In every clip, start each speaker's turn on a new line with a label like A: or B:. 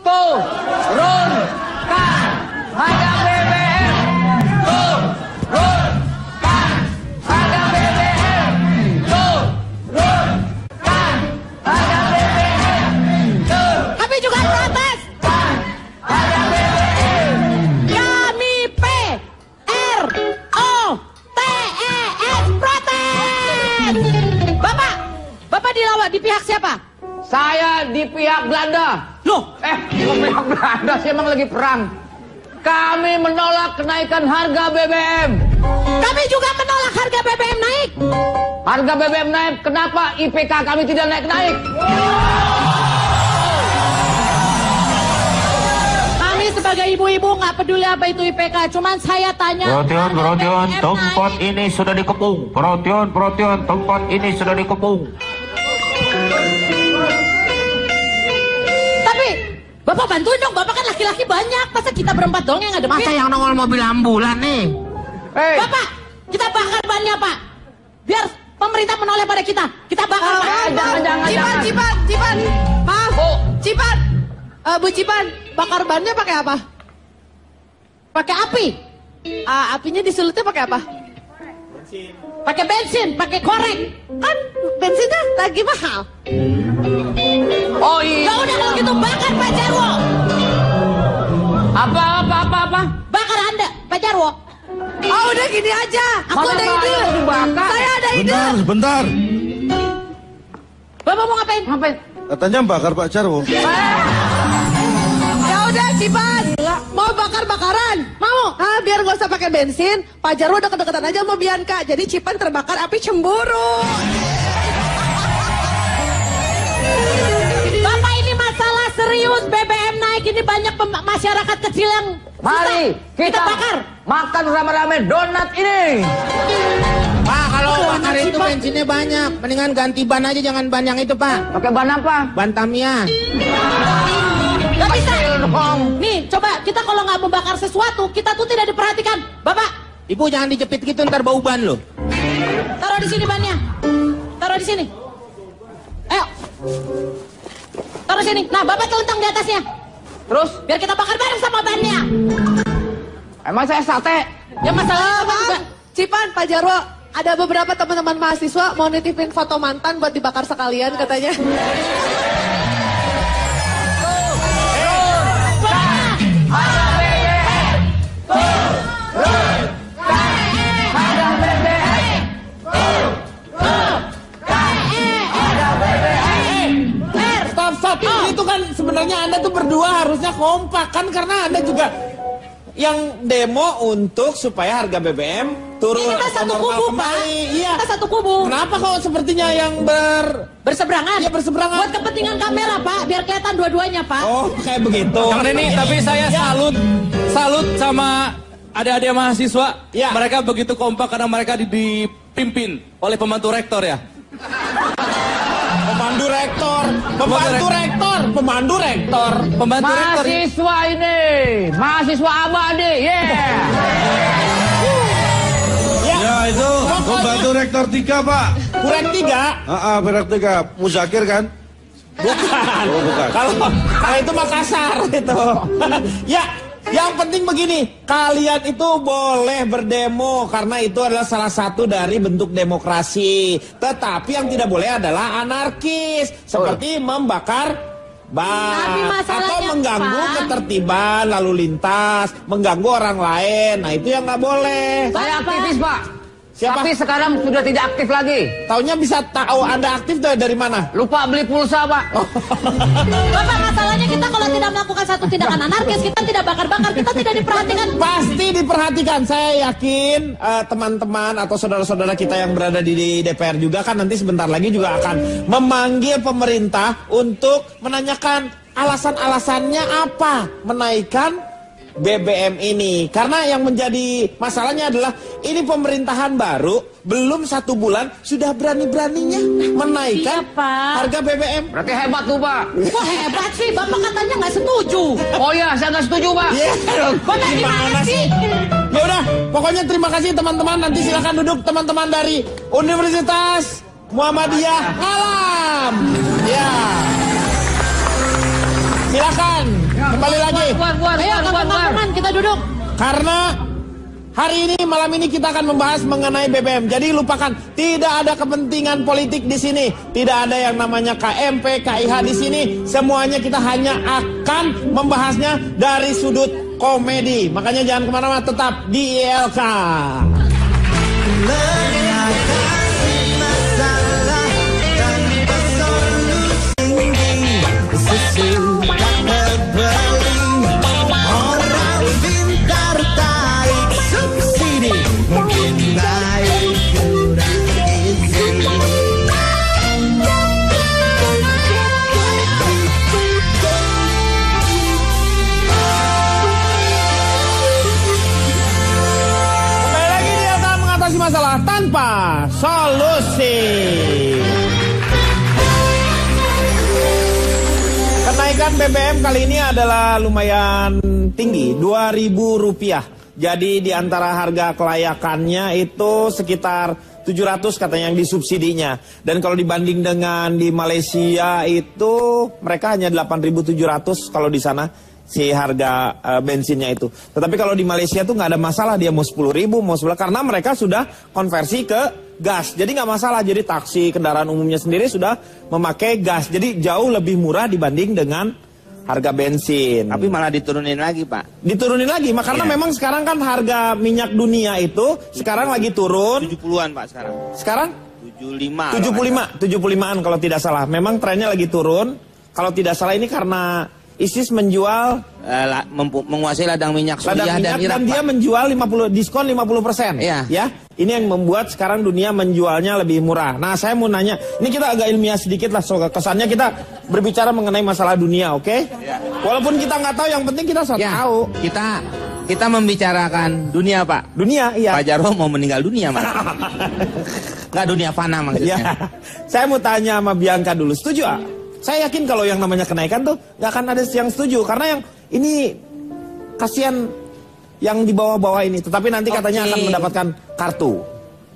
A: turunkan harga BBM, turunkan harga BBM, turunkan harga BBM,
B: Kami juga protes.
A: harga BBM.
B: Kami PROTES protes. Bapak di pihak siapa?
A: Saya di pihak Belanda.
B: Loh,
A: Kok pihak Belanda sih, emang lagi perang. Kami menolak kenaikan harga BBM.
B: kami juga menolak harga BBM naik.
A: Harga BBM naik, kenapa IPK kami tidak naik-naik?
B: Kami sebagai ibu-ibu nggak peduli apa itu IPK, cuman saya tanya.
C: Perhatian, tempat ini sudah dikepung. Perhatian, tempat ini sudah dikepung.
B: Tapi Bapak bantuin dong, Bapak kan laki-laki banyak, masa kita berempat dong yang ada
D: Masa yang nongol mobil ambulan nih?
A: Hei,
B: Bapak, kita bakar bannya Pak, biar pemerintah menoleh pada kita. Kita bakar Pak.
A: jangan.
E: Cipan. Maaf.
A: Bu.
E: Cipan. Bu Cipan, bakar bannya pakai apa?
B: Pakai api,
E: Apinya disulutnya pakai apa?
B: pakai bensin, pakai korek.
E: Kan bensinnya lagi mahal.
A: Oh iya.
B: Ya udah kalau gitu bakar Pak Jarwo.
A: Apa?
B: Bakar Anda, Pak Jarwo.
E: Oh udah gini aja. Aku
A: Masa
E: ada
A: saya
E: ide.
A: harus dibakar?
E: Saya ada ide.
F: Sebentar.
B: Bapak mau ngapain?
F: Katanya bakar Pak Jarwo.
E: Ya udah Cipan. Mau bakar-bakaran? Mau? Biar gak usah pakai bensin. Pak Jarwo deket-deketan aja sama Bianca. Jadi Cipan terbakar api cemburu.
B: Bapak ini masalah serius, BBM naik ini banyak masyarakat kecil yang
A: Mari kita
B: bakar.
A: makan rame-rame donat ini.
D: Pak, kalau bakar itu bensinnya banyak. Mendingan ganti ban aja, jangan ban yang itu, Pak.
A: Pakai ban apa?
D: Ban Tamiya.
B: Gak bisa.
A: Dong.
B: Nih, coba kita kalau nggak membakar sesuatu, kita tuh tidak diperhatikan. Bapak,
D: Ibu jangan dijepit gitu, ntar bau ban loh.
B: taruh di sini bannya. Taruh di sini. Ayo. Taruh sini. Nah, Bapak telentang di atasnya.
A: Terus,
B: Biar kita bakar bareng sama bannya.
A: emang saya sate?
B: Ya masalahnya Bapak juga.
E: Cipan, Pak Jarwo. Ada beberapa teman-teman mahasiswa mau nitipin foto mantan buat dibakar sekalian katanya.
D: Stop. Itu kan sebenarnya Anda tuh berdua harusnya kompak kan, karena Anda juga yang demo untuk supaya harga BBM turun
B: Kita satu
D: normal
B: kubu, Pak.
D: kembali. Iya.
B: Kita satu kubu.
D: Kenapa kok sepertinya yang
B: Berseberangan.
D: Iya, berseberangan.
B: Buat kepentingan kamera, Pak. Biar kelihatan dua-duanya, Pak.
D: Oh, kayak begitu.
G: Kang Denny, tapi saya salut sama adik-adik mahasiswa.
D: Ya.
G: Mereka begitu kompak karena mereka dipimpin oleh pembantu rektor ya.
D: Pemandu rektor. Pemandu rektor.
A: Mahasiswa ini, mahasiswa abadi, yeah.
F: Ya itu pembantu rektor 3 Pak.
D: Kurang 3.
F: Rektor 3. Muzakir kan?
D: Bukan.
F: Oh, bukan.
D: Kalau itu Makassar itu. Ya, yang penting begini, kalian itu boleh berdemo karena itu adalah salah satu dari bentuk demokrasi. Tetapi yang tidak boleh adalah anarkis, seperti membakar
B: Tapi
D: ban
B: masalahnya,
D: atau mengganggu
B: Pak,
D: ketertiban lalu lintas, mengganggu orang lain. Nah, itu yang nggak boleh.
A: Saya aktivis, Pak.
D: Siapa?
A: Tapi sekarang sudah tidak aktif lagi.
D: Taunya bisa tahu Anda aktif dari mana?
A: Lupa beli pulsa, Pak.
B: Bapak, masalahnya kita kalau tidak melakukan satu tindakan anarkis, kita tidak bakar-bakar, kita tidak diperhatikan.
D: Pasti diperhatikan. Saya yakin teman-teman atau saudara-saudara kita yang berada di DPR juga kan nanti sebentar lagi juga akan memanggil pemerintah untuk menanyakan alasan-alasannya apa menaikkan BBM ini. Karena yang menjadi masalahnya adalah ini pemerintahan baru, belum 1 bulan sudah berani-beraninya menaikkan
B: Iya, Pak.
D: harga BBM.
A: Berarti hebat tuh, Pak.
B: Wah, hebat sih, Bapak katanya nggak setuju.
A: Oh iya, saya nggak setuju, Pak.
B: Bapak gimana sih?
D: Ya udah, pokoknya terima kasih teman-teman. Nanti silakan duduk teman-teman dari Universitas Muhammadiyah Alam. Ya. Silakan. Kembali lagi.
B: Ayo kawan-kawan kita duduk.
D: Karena hari ini, malam ini kita akan membahas mengenai BBM. Jadi lupakan, tidak ada kepentingan politik di sini. Tidak ada yang namanya KMP, KIH di sini. Semuanya kita hanya akan membahasnya dari sudut komedi. Makanya jangan kemana-mana, tetap di ILK. Masalah tanpa solusi. Kenaikan BBM kali ini adalah lumayan tinggi, Rp2.000. Jadi di antara harga kelayakannya itu sekitar 700 katanya yang disubsidinya. Dan kalau dibanding dengan di Malaysia itu mereka hanya 8.700 kalau di sana si harga bensinnya itu. Tetapi kalau di Malaysia tuh nggak ada masalah, dia mau 10.000, mau 11, karena mereka sudah konversi ke gas. Jadi nggak masalah. Jadi taksi, kendaraan umumnya sendiri sudah memakai gas. Jadi jauh lebih murah dibanding dengan harga bensin.
H: Tapi malah diturunin lagi, Pak.
D: Diturunin lagi, karena memang sekarang kan harga minyak dunia itu sekarang lagi turun.
H: 70-an, Pak, sekarang.
D: Sekarang?
H: 75.
D: 75-an kalau tidak salah. Memang trennya lagi turun. Kalau tidak salah ini karena ISIS menjual
H: menguasai ladang minyak Suriah dan Irak,
D: dan dia menjual diskon 50%.
H: Iya.
D: Ya. Ini yang membuat sekarang dunia menjualnya lebih murah. Nah, saya mau nanya, ini kita agak ilmiah sedikit lah, soal kesannya kita berbicara mengenai masalah dunia, oke?
H: Ya.
D: Walaupun kita nggak tahu, yang penting kita tahu.
H: Kita membicarakan dunia, Pak.
D: Dunia, iya.
H: Pak Jarwo mau meninggal dunia, Mas. Nggak dunia fana maksudnya.
D: Ya. Saya mau tanya sama Bianca dulu, setuju ah? Saya yakin kalau yang namanya kenaikan tuh nggak akan ada yang setuju. Karena yang ini kasihan yang di bawah-bawah ini. Tetapi nanti katanya akan mendapatkan kartu.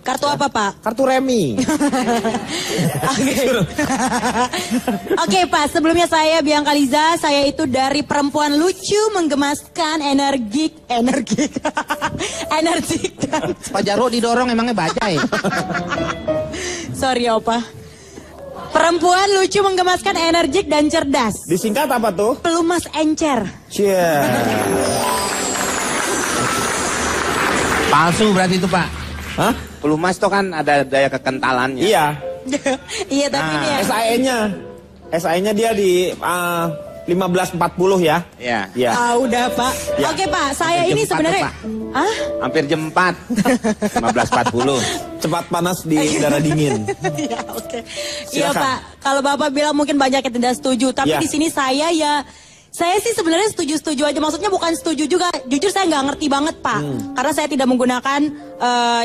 B: Kartu apa, Pak?
D: Kartu remi.
B: Oke, Pak. Sebelumnya saya Bianca Liza. Saya itu dari perempuan lucu, menggemaskan, energik. Energik.
H: Pak Jarwo didorong emangnya bajai.
B: Sorry, Opa. Perempuan lucu, menggemaskan, energik, dan cerdas.
D: Disingkat apa tuh?
B: Pelumas encer.
H: Palsu berarti itu, Pak.
D: Hah?
H: Pelumas itu kan ada daya kekentalannya.
D: Iya.
B: Iya, tapi dia.
D: SAE-nya dia di 1540 ya.
H: Iya.
D: Ya.
B: Udah, Pak.
D: Ya.
B: Oke, Pak. Saya
H: Hampir
B: ini
H: jam 4,
B: sebenarnya
H: Pak. Hampir jam 4. 15.40.
D: Cepat panas di udara dingin.
B: Iya, oke. Iya,
D: Silakan.
B: Pak. Kalau Bapak bilang mungkin banyak yang tidak setuju, tapi
D: Ya.
B: di sini saya sih sebenarnya setuju-setuju aja. Maksudnya bukan setuju juga. Jujur saya nggak ngerti banget, Pak. Karena saya tidak menggunakan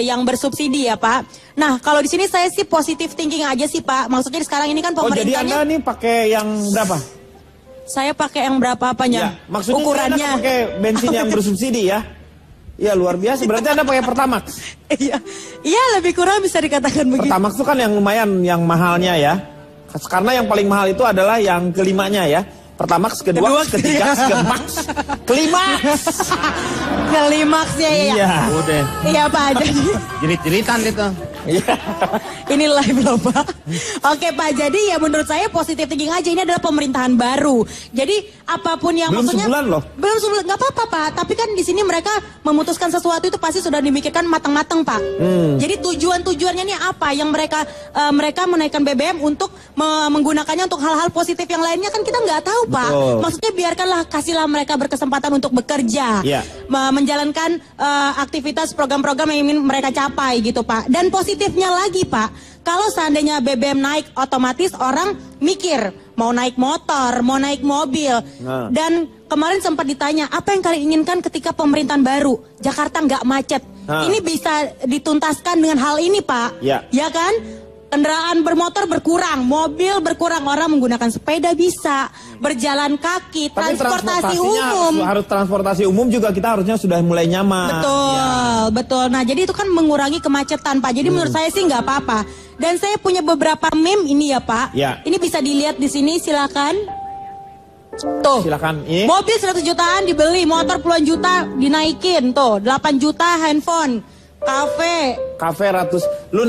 B: yang bersubsidi ya, Pak. Nah, kalau di sini saya sih positive thinking aja sih, Pak. Maksudnya sekarang ini kan
D: Oh, jadi
B: pemerintahnya.
D: Anda nih pakai yang berapa?
B: Saya pakai yang berapa apanya?
D: Ya, maksudnya
B: ukurannya.
D: Anda pakai bensin yang bersubsidi ya? Iya, luar biasa. Berarti Anda pakai Pertamax.
B: Iya, lebih kurang bisa dikatakan begitu.
D: Pertamax itu kan yang lumayan, yang mahalnya ya. Karena yang paling mahal itu adalah yang kelimanya ya. Pertamax, kedua, ketiga, keempat, klimaks.
B: Kelimaksnya ya.
D: Iya.
H: Udah.
B: Iya, Pak. Jadi
H: Jerit-jeritan gitu.
B: ini live loh, Pak. Oke, Pak. Jadi ya menurut saya positif thinking aja. Ini adalah pemerintahan baru. Jadi apapun yang
D: Belum
B: maksudnya
D: sebulan loh.
B: Belum sebulan, nggak apa-apa, Pak. Tapi kan di sini mereka memutuskan sesuatu itu pasti sudah dimikirkan matang-matang, Pak. Jadi tujuannya ini apa? Yang mereka menaikkan BBM untuk menggunakannya untuk hal-hal positif yang lainnya kan kita nggak tahu, Pak.
D: Betul.
B: Maksudnya kasihlah mereka berkesempatan untuk bekerja,
D: Iya.
B: menjalankan aktivitas program-program yang ingin mereka capai gitu, Pak. Dan positifnya lagi, Pak, kalau seandainya BBM naik, otomatis orang mikir mau naik motor, mau naik mobil.
D: Nah.
B: Dan kemarin sempat ditanya, apa yang kalian inginkan ketika pemerintahan baru? Jakarta nggak macet.
D: Nah.
B: Ini bisa dituntaskan dengan hal ini, Pak.
D: Ya.
B: Ya kan? Kendaraan bermotor berkurang, mobil berkurang, orang menggunakan sepeda bisa, berjalan kaki,
D: Tapi
B: transportasi
D: transportasinya
B: umum.
D: harus transportasi umum juga kita harusnya sudah mulai nyaman.
B: Betul. Nah, jadi itu kan mengurangi kemacetan, Pak. Jadi menurut saya sih nggak apa-apa. Dan saya punya beberapa meme ini ya, Pak.
D: Ya.
B: Ini bisa dilihat di sini, silakan. Tuh.
D: Silakan. Ini.
B: Mobil 100 jutaan dibeli, motor puluhan juta dinaikin. Tuh, 8 juta handphone. Kafe
D: ratus, lu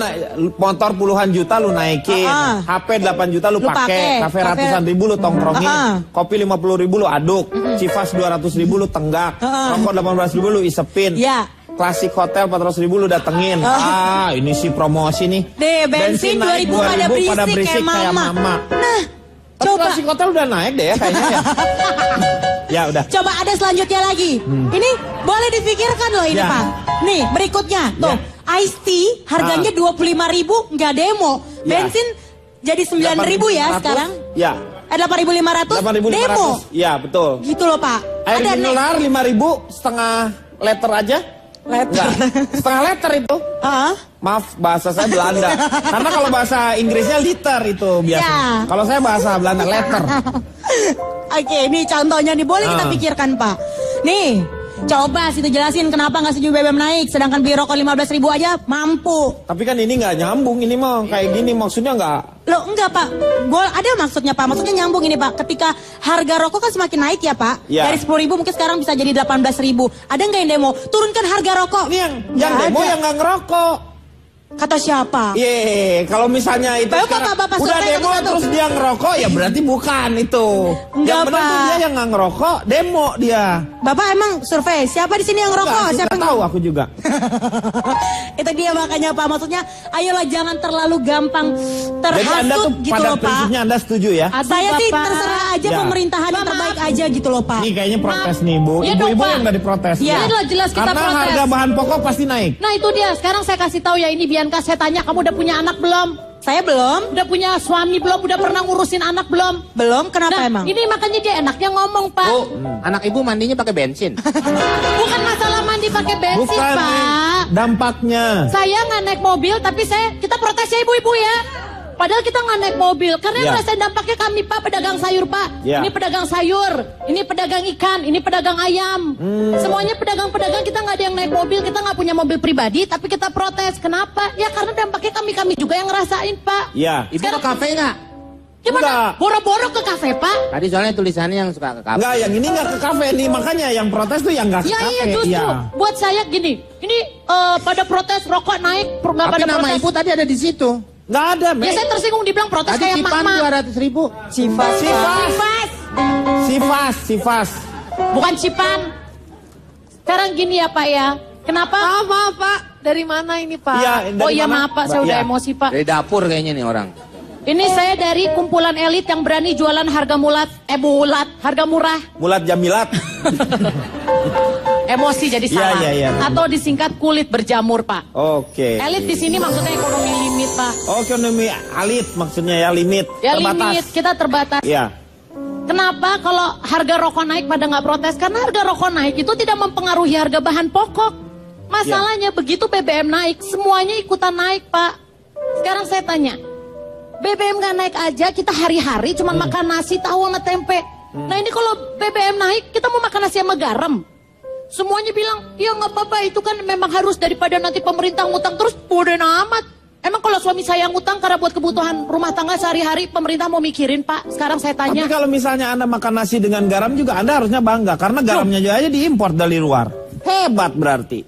D: motor puluhan juta lu naikin, HP 8 juta lu pakai, kafe ratusan ribu lu tongkrongin, kopi 50 ribu lu aduk, Civas 200 ribu lu tenggak, rokok 18 ribu lu isepin, klasik hotel 400 ribu lu datengin. Ini sih promosi nih.
B: Bensin 2.000 pada berisik kayak mama. Nah, coba
D: klasik hotel udah naik deh ya kayaknya ya. Ya udah.
B: Coba ada selanjutnya lagi. Ini boleh dipikirkan loh ini Pak. Nih berikutnya tuh Ice Tea harganya 25.000 nggak demo. Bensin jadi 9.000 ya sekarang.
D: Ya.
B: 8.500 demo.
D: Ya betul.
B: Gitu loh Pak.
D: Air mineral 5.000 setengah liter aja. Setengah liter itu. Maaf bahasa saya Belanda. Karena kalau bahasa Inggrisnya liter itu biasanya. Kalau saya bahasa Belanda liter.
B: Oke, ini contohnya nih boleh kita pikirkan Pak. Nih, coba situ jelasin kenapa nggak setuju BBM naik, sedangkan beli rokok 15.000 aja mampu.
D: Tapi kan ini nggak nyambung, ini mah kayak gini maksudnya nggak.
B: Loh enggak Pak, ada maksudnya Pak, maksudnya nyambung ini Pak. Ketika harga rokok kan semakin naik ya Pak, dari 10.000 mungkin sekarang bisa jadi 18.000. Ada nggak yang demo? Turunkan harga rokok.
D: Yang demo yang nggak ngerokok.
B: Kata siapa?
D: Kalau misalnya itu
B: Bapak
D: udah demo terus dia ngerokok ya berarti bukan itu.
B: Enggak,
D: yang benar tuh dia yang nggak ngerokok, demo dia.
B: Bapak emang survei siapa di sini yang ngerokok? Siapa yang
D: tahu aku juga.
B: Itu dia makanya Pak, maksudnya ayolah jangan terlalu gampang terhasut gitu
D: pada
B: loh Pak.
D: prinsipnya Anda setuju ya?
B: Saya sih terserah aja pemerintahan yang terbaik aja gitu loh Pak.
D: Ini kayaknya protes nih Bu. Ibu-ibu yang nggak diprotes.
E: Iya jelas kita
D: karena
E: protes.
D: harga bahan pokok pasti naik.
E: Nah itu dia, sekarang saya kasih tahu ya ini Bianca, saya tanya kamu udah punya anak belum?
B: Saya belum.
E: Udah punya suami belum? Udah pernah ngurusin anak belum?
B: Belum, kenapa emang?
E: Ini makanya dia enaknya ngomong Pak.
H: Anak ibu mandinya pakai bensin.
E: Bukan masalah mandi pakai bensin
D: Bukan,
E: Pak.
D: dampaknya.
E: Saya nggak naik mobil tapi kita protes ya ibu-ibu ya. Padahal kita nggak naik mobil karena yang ngerasain dampaknya kami Pak, pedagang sayur Pak. Ini pedagang sayur, ini pedagang ikan, ini pedagang ayam. Semuanya pedagang-pedagang, kita nggak ada yang naik mobil, kita nggak punya mobil pribadi tapi kita protes. Kenapa? Ya karena dampaknya kami juga yang ngerasain Pak.
H: Ibu ke kafe nggak?
E: Gimana? Boro-boro ke kafe Pak?
H: Tadi soalnya tulisannya yang suka ke kafe.
D: Enggak, yang ini nggak ke kafe nih, makanya yang protes tuh yang nggak ke kafe.
E: Iya justru. Buat saya gini, ini pada protes rokok naik, nggak pada
H: nama
E: protes.
H: ibu tadi ada di situ.
D: Nggak ada,
E: Ya saya tersinggung dibilang protes
H: Tadi
E: kayak
H: Cipan
E: mama.
H: 200.000.
D: Sifas.
E: Bukan Cipan. Sekarang gini ya Pak ya. Kenapa? Maaf Pak. Dari mana ini Pak? Maaf Pak, saya udah emosi Pak.
H: Dari dapur kayaknya nih orang.
E: Ini saya dari kumpulan elit yang berani jualan harga harga murah.
D: Mulat Jamilat.
E: Emosi jadi salah. Atau disingkat kulit berjamur Pak.
D: Oke.
E: Elit di sini maksudnya ekonomi limit Pak.
D: Ekonomi elit maksudnya ya limit.
E: Ya
D: terbatas.
E: limit, kita terbatas.
D: Iya.
E: Kenapa kalau harga rokok naik pada nggak protes? Karena harga rokok naik itu tidak mempengaruhi harga bahan pokok. Masalahnya begitu BBM naik, semuanya ikutan naik Pak. Sekarang saya tanya, BBM nggak naik aja kita hari-hari cuma makan nasi, tahu sama tempe. Nah ini kalau BBM naik kita mau makan nasi sama garam. Semuanya bilang, ya nggak apa-apa itu kan memang harus daripada nanti pemerintah ngutang terus bodoh amat. Emang kalau suami saya ngutang karena buat kebutuhan rumah tangga sehari-hari pemerintah mau mikirin Pak? Sekarang saya tanya.
D: Tapi kalau misalnya Anda makan nasi dengan garam juga Anda harusnya bangga. Karena garamnya aja diimpor dari luar. Hebat berarti.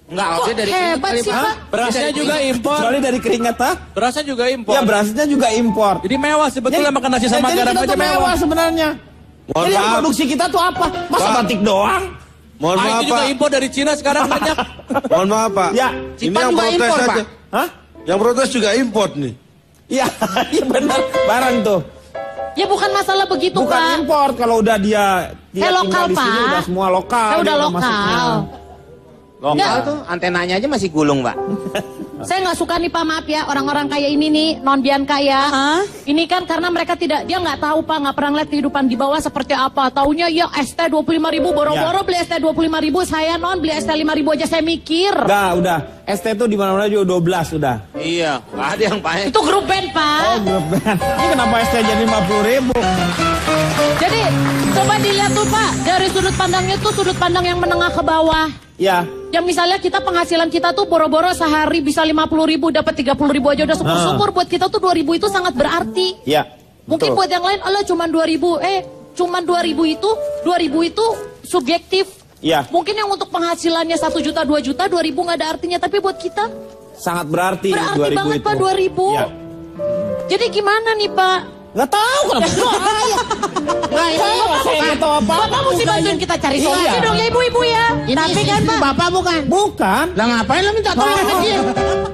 H: Enggak, dari
E: hebat sih Pak.
G: Berasnya juga impor.
D: Kecuali dari keringat
G: Berasnya juga impor.
D: Ya berasnya juga impor.
G: Jadi mewah sebetulnya makan nasi sama garam
D: kita
G: aja
D: tuh mewah sebenarnya. Jadi yang produksi kita tuh apa? Masa batik doang?
F: Mohon maaf
G: itu juga
F: Pak.
G: impor dari Cina sekarang banyak.
F: Mohon maaf Pak.
D: Ya.
F: Ini yang protes
H: impor,
F: aja.
H: Pak.
D: Hah?
F: Yang protes juga import nih.
D: Iya, iya benar. Barang tuh.
E: Ya bukan masalah begitu
D: Bukan
E: Pak.
D: impor kalau udah dia
E: Saya lokal
D: tinggal di sini
E: Pak.
D: udah semua lokal.
E: Saya udah
D: dia
E: lokal.
D: masuknya.
H: Lokal tuh antenanya aja masih gulung Pak.
E: Saya nggak suka nih Pak, maaf ya, orang-orang kayak ini nih, non Bianca ya. Ini kan karena mereka dia nggak tahu Pak, nggak pernah lihat kehidupan di bawah seperti apa. Taunya ya ST 25.000, boro-boro beli ST 25.000, saya non beli ST 5.000 aja saya mikir.
D: Udah. ST tuh di mana-mana juga 12 udah.
H: Iya, nggak ada yang pakai.
E: Itu grup band Pak.
D: Oh, grup band. Ini kenapa ST jadi 50.000?
E: Jadi coba dilihat tuh Pak, dari sudut pandangnya tuh sudut pandang yang menengah ke bawah.
D: Ya.
E: Yang misalnya kita penghasilan kita tuh boro-boro sehari bisa 50.000, dapat 30.000 aja udah syukur-syukur. Buat kita tuh 2.000 itu sangat berarti.
D: Ya.
E: Mungkin buat yang lain, Allah cuma 2.000. cuman 2000 itu subjektif.
D: Iya.
E: Mungkin yang untuk penghasilannya 1 juta, 2 juta, 2000 nggak ada artinya. Tapi buat kita
D: Sangat berarti 2000
E: banget
D: itu.
E: Pak 2000.
D: Iya.
E: Jadi gimana nih Pak?
D: Nggak tahu kenapa. Saya nggak tahu apa.
E: Bapak mesti bantuin kita cari solusi
D: Iya.
E: dong ya ibu-ibu ya.
B: Tapi kan Pak,
A: Bapak bukan?
D: Bukan.
A: Lah ngapain lo minta tolong sama dia?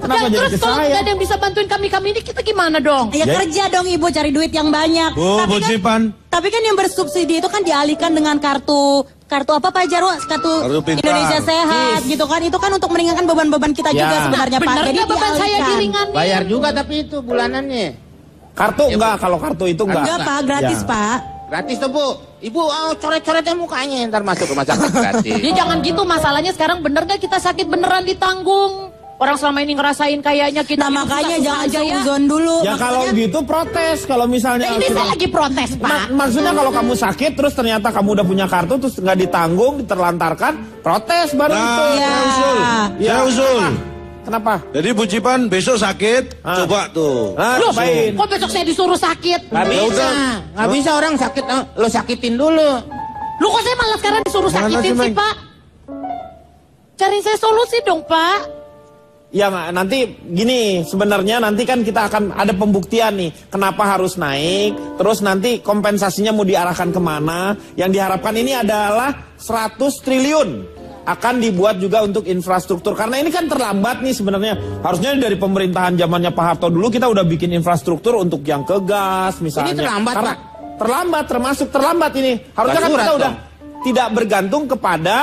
D: Kenapa
E: Dan
D: jadi
E: terus
D: ke
E: kalau
D: saya?
E: nggak ada yang bisa bantuin kami ini kita gimana dong?
B: ya kerja dong ibu cari duit yang banyak.
F: Bu Bucipan.
B: Tapi kan yang bersubsidi itu kan dialihkan dengan kartu apa Pak Jarwo? Kartu
F: Pintar.
B: Indonesia Sehat gitu kan. Itu kan untuk meringankan beban-beban kita
D: Ya.
B: juga sebenarnya Pak.
E: Benar
B: Jadi
E: nggak beban saya
B: dialihkan.
E: diringanin?
A: Bayar juga tapi itu bulanannya.
D: Kartu enggak, kalau kartu itu enggak.
B: Enggak Pak, gratis
D: Ya.
B: Pak.
A: Gratis tuh Bu. Ibu coret-coretnya mukanya ntar masuk rumah sakit gratis.
E: Ya jangan gitu, masalahnya sekarang bener gak kita sakit beneran ditanggung? Orang selama ini ngerasain kayaknya kita
B: Nah
E: hidup
B: makanya
E: susah-susah
B: jangan
E: aja ya.
B: seuzon dulu.
D: Ya kalau
B: Makanya-
D: gitu protes. Kalau misalnya
E: Nah, ini saya lagi protes Pak.
D: maksudnya kalau kamu sakit terus ternyata kamu udah punya kartu terus nggak ditanggung, diterlantarkan, protes baru itu.
B: Iya.
F: Saya usul.
D: Ya.
F: Saya usul.
D: Kenapa?
F: Jadi Bucipan besok sakit,
D: Ah.
F: coba tuh.
D: Nah,
E: Loh,
D: cobain.
E: kok besok saya disuruh sakit?
D: Nggak
A: Nggak
D: bisa.
A: nggak bisa orang sakit, lo sakitin dulu.
E: Lu kok saya malah sekarang disuruh
F: Mana
E: sakitin
F: sih,
E: sih
F: Meng?
E: Pak? Cari saya solusi dong Pak.
D: Ya nanti gini, sebenarnya nanti kan kita akan ada pembuktian nih kenapa harus naik, terus nanti kompensasinya mau diarahkan kemana. Yang diharapkan ini adalah 100 triliun akan dibuat juga untuk infrastruktur, karena ini kan terlambat nih sebenarnya. Harusnya dari pemerintahan zamannya Pak Harto dulu kita udah bikin infrastruktur untuk yang ke gas misalnya.
A: Ini terlambat,
D: Karena
A: Pak?
D: Terlambat, termasuk terlambat ini. Harusnya kan
A: Surat
D: kita udah
A: dong.
D: tidak bergantung kepada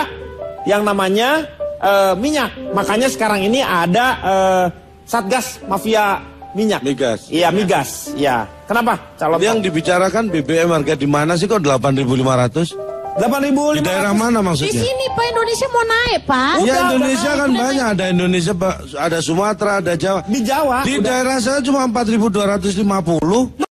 D: yang namanya minyak. Makanya sekarang ini ada Satgas Mafia Minyak.
F: Migas.
D: Iya, migas. Iya. Kenapa? Calon
F: Yang dibicarakan BBM harga di mana sih kok 8.500?
D: 8.500.
F: Di daerah mana
E: Di
F: maksudnya?
E: sini Pak Indonesia mau naik Pak.
F: Ya
D: Udah,
F: Indonesia kan
E: udah
F: banyak, ada Indonesia, ada Sumatera, ada Jawa.
D: Di Jawa.
F: Di
D: udah.
F: daerah saya cuma 4.250.